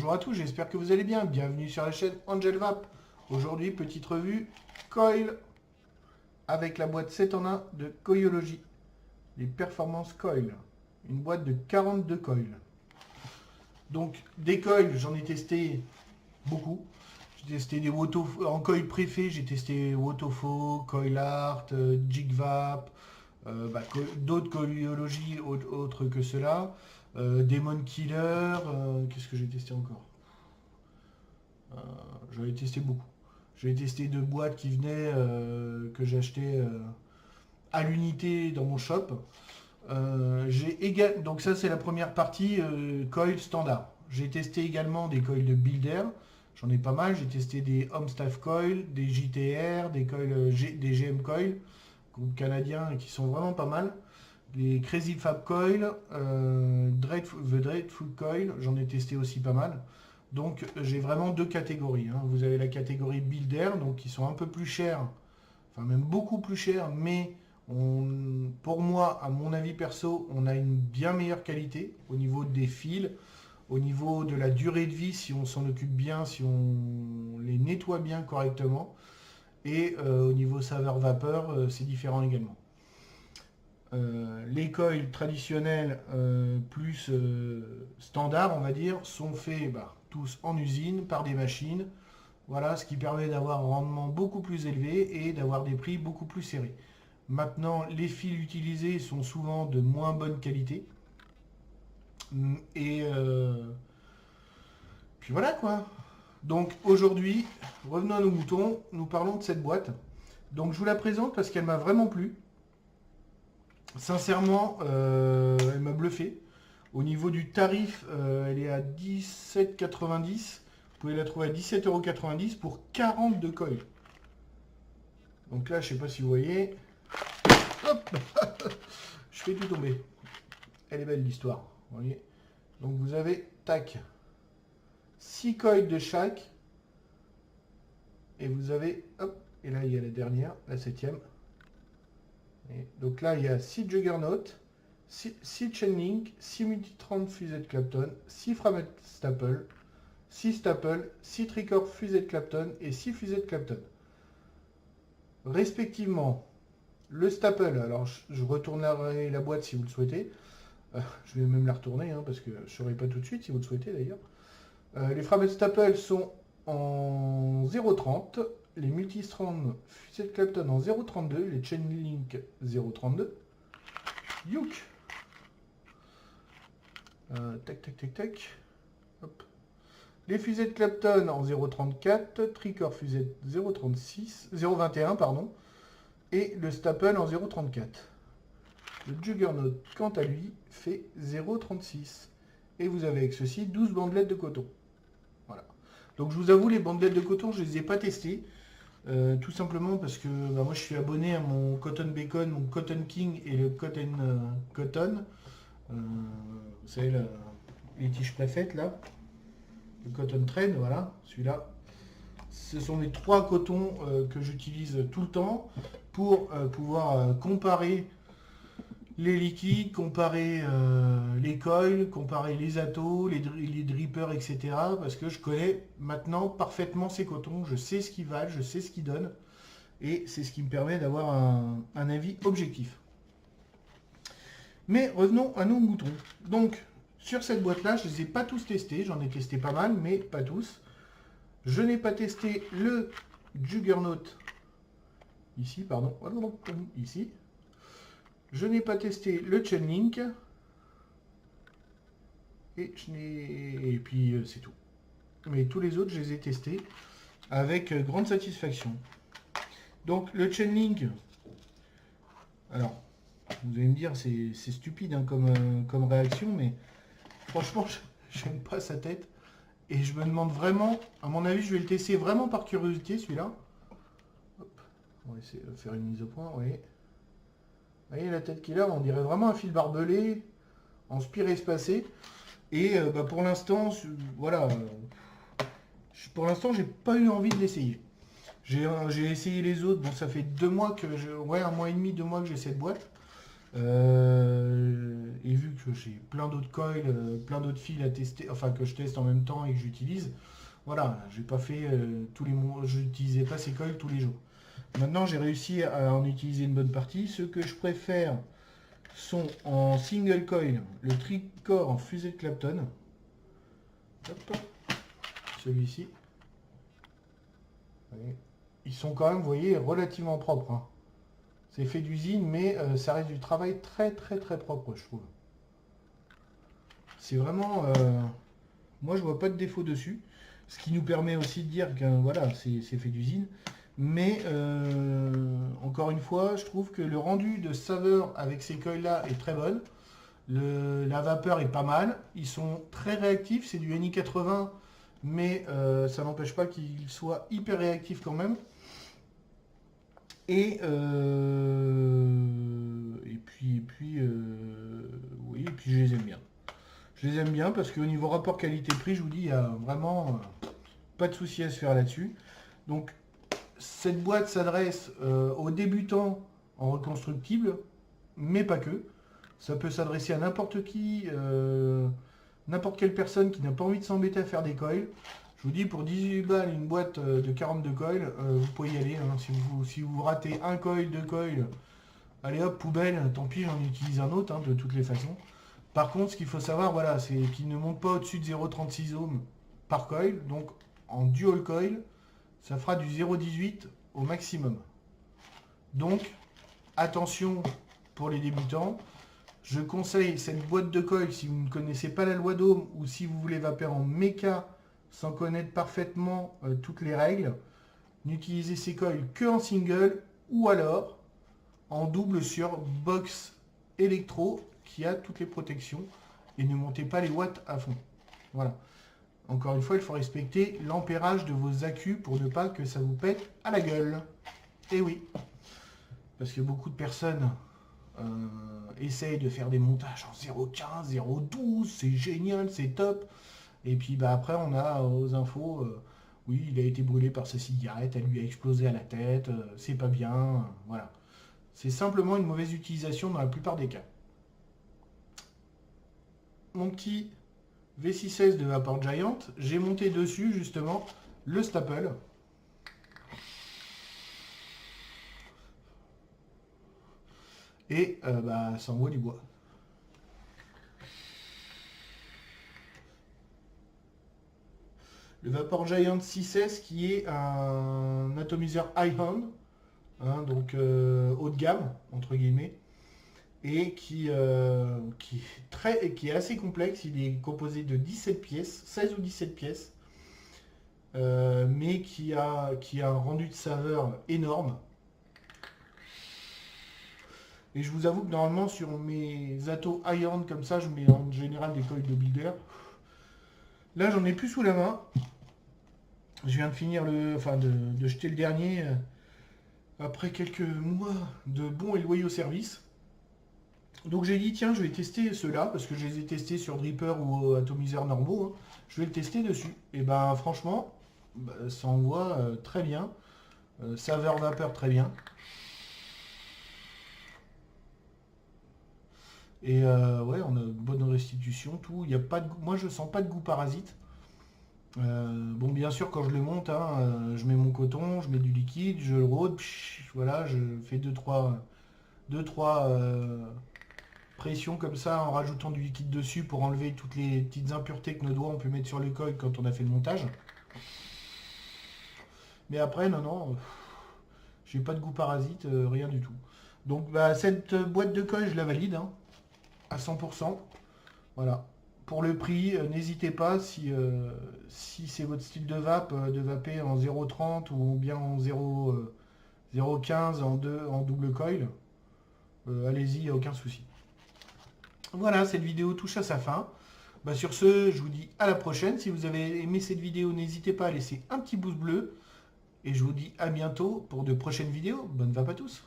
bonjour à tous, j'espère que vous allez bien. Bienvenue sur la chaîne Angel Vap. Aujourd'hui, petite revue Coil avec la boîte 7 en 1 de Coilology. Les performances Coil. Une boîte de 42 coils. Donc, des coils, j'en ai testé beaucoup. J'ai testé des en coil préfet, j'ai testé Wotofo, Coil Art, Jigvap, d'autres Coilology autres que cela. Demon Killer, qu'est-ce que j'ai testé encore? J'en ai testé beaucoup. J'ai testé deux boîtes qui venaient, que j'ai acheté à l'unité dans mon shop. Donc ça c'est la première partie coil standard. J'ai testé également des coils de builder. J'en ai pas mal. J'ai testé des Homestaff Coil, des JTR, des coils, des GM Coil, groupe canadien qui sont vraiment pas mal. Les Crazy Fab Coil, The Dreadful Coil, j'en ai testé aussi pas mal. Donc j'ai vraiment deux catégories. Hein. Vous avez la catégorie Builder, donc qui sont un peu plus chers, enfin même beaucoup plus chers, mais pour moi, à mon avis perso, on a une bien meilleure qualité au niveau des fils, au niveau de la durée de vie, si on s'en occupe bien, si on les nettoie bien correctement. Et au niveau saveur vapeur, c'est différent également. Les coils traditionnels plus standards, on va dire, sont faits tous en usine par des machines. Voilà, ce qui permet d'avoir un rendement beaucoup plus élevé et d'avoir des prix beaucoup plus serrés. Maintenant, les fils utilisés sont souvent de moins bonne qualité. Et puis voilà quoi. Donc aujourd'hui, revenons à nos moutons, nous parlons de cette boîte. Donc je vous la présente parce qu'elle m'a vraiment plu. Sincèrement, elle m'a bluffé. Au niveau du tarif, elle est à 17,90 €. Vous pouvez la trouver à 17,90 € pour 42 coils. Donc là, je ne sais pas si vous voyez. Hop. Je fais tout tomber. Elle est belle l'histoire. Vous voyez. Donc vous avez, tac, 6 coils de chaque. Et vous avez, hop, et là il y a la dernière, la 7e. Et donc là, il y a 6 Juggernaut, 6 Chainlink, 6 Multi-30 fusées de Clapton, 6 Framet Staple, 6 Staple, 6 Tricor fusées de Clapton et 6 fusées de Clapton. Respectivement, le Staple, alors je retournerai la boîte si vous le souhaitez. Je vais même la retourner, hein, parce que je ne saurai pas tout de suite si vous le souhaitez d'ailleurs. Les Framet Staple sont en 0,30. Les Multistrand fusées de Clapton en 0,32, les Chainlink 0,32. Youk. Tac, tac, tac, tac. Hop. Les fusées de Clapton en 0,34, Tricor fusée 0,36, 0,21 pardon, et le Staple en 0,34. Le Juggernaut, quant à lui, fait 0,36. Et vous avez avec ceci 12 bandelettes de coton. Voilà. Donc je vous avoue, les bandelettes de coton, je ne les ai pas testées. Tout simplement parce que moi je suis abonné à mon Cotton Bacon, mon Cotton King et le Cotton. Vous savez, les tiges préfaites là. Le Cotton Trend, voilà, celui-là. Ce sont les trois cotons que j'utilise tout le temps pour pouvoir comparer les liquides, comparer les coils, comparer les atos, les drippers, etc. Parce que je connais maintenant parfaitement ces cotons, je sais ce qu'ils valent, je sais ce qu'ils donnent. Et c'est ce qui me permet d'avoir un avis objectif. Mais revenons à nos moutons. Donc, sur cette boîte-là, je ne les ai pas tous testés. J'en ai testé pas mal, mais pas tous. Je n'ai pas testé le Juggernaut. Ici, pardon. Ici. Je n'ai pas testé le Chainlink. Et puis c'est tout. Mais tous les autres, je les ai testés avec grande satisfaction. Donc le Chainlink, alors vous allez me dire c'est stupide hein, comme réaction, mais franchement j'aime pas sa tête. Et je me demande vraiment, à mon avis je vais le tester vraiment par curiosité celui-là. On va essayer de faire une mise au point, oui. Vous voyez la tête qu'il a, on dirait vraiment un fil barbelé, en spire espacé. Et pour l'instant, voilà, pour l'instant, j'ai pas eu envie de l'essayer. J'ai essayé les autres, bon ça fait 2 mois que un mois et demi, 2 mois que j'ai cette boîte. Et vu que j'ai plein d'autres coils, plein d'autres fils à tester, enfin que je teste en même temps et que j'utilise, voilà, j'ai pas fait tous les mois, je n'utilisais pas ces coils tous les jours. Maintenant, j'ai réussi à en utiliser une bonne partie. Ceux que je préfère sont en single coil, le tricore en fusée de Clapton. Hop, celui-ci. Ils sont quand même, vous voyez, relativement propres, hein. C'est fait d'usine, mais ça reste du travail très très très propre, je trouve. C'est vraiment... moi, je vois pas de défaut dessus. Ce qui nous permet aussi de dire que voilà, c'est fait d'usine. Mais encore une fois, je trouve que le rendu de saveur avec ces coils-là est très bonne. La vapeur est pas mal. Ils sont très réactifs. C'est du NI80, mais ça n'empêche pas qu'ils soient hyper réactifs quand même. Et puis je les aime bien. Je les aime bien parce qu'au niveau rapport qualité-prix, je vous dis, il n'y a vraiment pas de souci à se faire là-dessus. Donc cette boîte s'adresse aux débutants en reconstructible, mais pas que. Ça peut s'adresser à n'importe qui, n'importe quelle personne qui n'a pas envie de s'embêter à faire des coils. Je vous dis, pour 18 balles, une boîte de 42 coils, vous pouvez y aller, hein. Si vous ratez un coil, deux coils, allez hop, poubelle, tant pis, j'en utilise un autre, hein, de toutes les façons. Par contre, ce qu'il faut savoir, voilà, c'est qu'il ne monte pas au-dessus de 0,36 ohms par coil. Donc, en dual coil, ça fera du 0,18 au maximum. Donc, attention pour les débutants. Je conseille cette boîte de coil si vous ne connaissez pas la loi d'ohm ou si vous voulez vaper en méca sans connaître parfaitement toutes les règles. N'utilisez ces coils que en single ou alors en double sur box électro qui a toutes les protections et ne montez pas les watts à fond. Voilà. Encore une fois, il faut respecter l'ampérage de vos accus pour ne pas que ça vous pète à la gueule. Et oui, parce que beaucoup de personnes essayent de faire des montages en 0,15, 0,12, c'est génial, c'est top. Et puis bah, après, on a aux infos, oui, il a été brûlé par sa cigarette, elle lui a explosé à la tête, c'est pas bien, voilà. C'est simplement une mauvaise utilisation dans la plupart des cas. Mon petit V6S de Vapor Giant, j'ai monté dessus justement le staple. Et bah, ça envoie du bois. Le Vapor Giant 6S qui est un atomiseur high-end, hein, donc haut de gamme, entre guillemets, et qui est assez complexe. Il est composé de 17 pièces, 16 ou 17 pièces, mais qui a un rendu de saveur énorme. Et je vous avoue que normalement sur mes atos high-end comme ça, je mets en général des coils de Bigler. Là, j'en ai plus sous la main. Je viens de finir de jeter le dernier après quelques mois de bons et loyaux services. Donc j'ai dit tiens, je vais tester ceux-là parce que je les ai testés sur Dripper ou atomiseur normaux, hein. Je vais le tester dessus. Et ben franchement, ça envoie très bien. Saveur vapeur très bien. Et ouais, on a une bonne restitution, tout. Il y a pas de goût. Moi, je sens pas de goût parasite. Bon, bien sûr, quand je le monte, hein, je mets mon coton, je mets du liquide, je le rôde, voilà, je fais 2-3 pressions comme ça en rajoutant du liquide dessus pour enlever toutes les petites impuretés que nos doigts ont pu mettre sur le coil quand on a fait le montage. Mais après, non, j'ai pas de goût parasite, rien du tout. Donc, bah, cette boîte de coil, je la valide, hein, à 100%. Voilà. Pour le prix, n'hésitez pas, si c'est votre style de vape, de vaper en 0,30 ou bien en 0,15 en double coil, allez-y, il n'y a aucun souci. Voilà, cette vidéo touche à sa fin. Bah, sur ce, je vous dis à la prochaine. Si vous avez aimé cette vidéo, n'hésitez pas à laisser un petit pouce bleu. Et je vous dis à bientôt pour de prochaines vidéos. Bonne vape à tous!